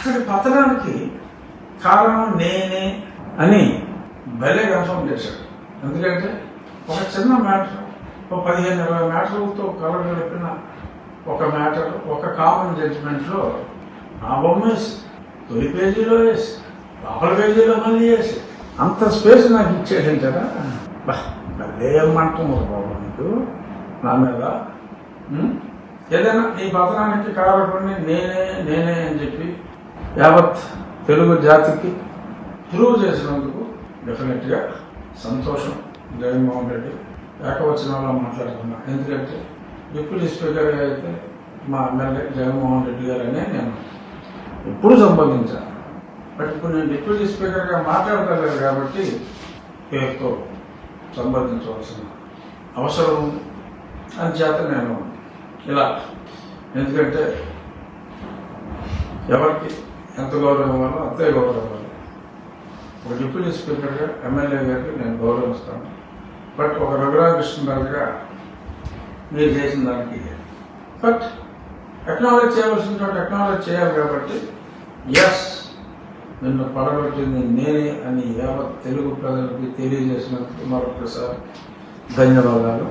అతడి పతనానికి కారణం నేనే అని భలే కన్ఫర్మ్ చేశాడు. ఎందుకంటే ఒక చిన్న మ్యాటర్, ఒక 15-20 మ్యాటర్లతో కలగలిపిన ఒక మ్యాటర్, ఒక కామన్ జడ్జిమెంట్లో ఆ బొమ్మ వేసి, తొలి పేజీలో వేసి, లోపల పేజీలో మళ్ళీ వేసి, అంత స్పేస్ నాకు ఇచ్చేసింటారా? మళ్ళీ ఏమంటున్నారు బాబు నీకు నా మీద? ఏదైనా ఈ పతనానికి కారకుడిని నేనే అని చెప్పి యావత్ తెలుగు జాతికి ప్రూవ్ చేసినందుకు డెఫినెట్గా సంతోషం. జగన్మోహన్ రెడ్డి ఏకవచనంలో మాట్లాడుతున్నా. ఎందుకంటే డిప్యూటీ స్పీకర్గా అయితే మా ఎమ్మెల్యే జగన్మోహన్ రెడ్డి గారనే నేను ఎప్పుడు సంబోధించాను. బట్ ఇప్పుడు నేను డిప్యూటీ స్పీకర్గా మాట్లాడగలను కాబట్టి పేరుతో సంబోధించవలసిన అవసరం అని చేత నేను ఇలా, ఎందుకంటే ఎవరికి ఎంత గౌరవం ఇవ్వాలో అంతే గౌరవం ఇవ్వాలి. ఒక డిప్యూటీ స్పీకర్గా ఎమ్మెల్యే గారికి నేను గౌరవిస్తాను. బట్ ఒక రఘురామకృష్ణరాజుగా మీరు చేసిన దానికి బట్ ఎక్నాలెడ్జ్ చేయవలసిన చోట ఎక్నాలెడ్జ్ చేయాలి. కాబట్టి ఎస్, నిన్ను పడగొట్టింది నేనే అని యావత్ తెలుగు ప్రజలకి తెలియజేసినందుకు మరొకసారి ధన్యవాదాలు.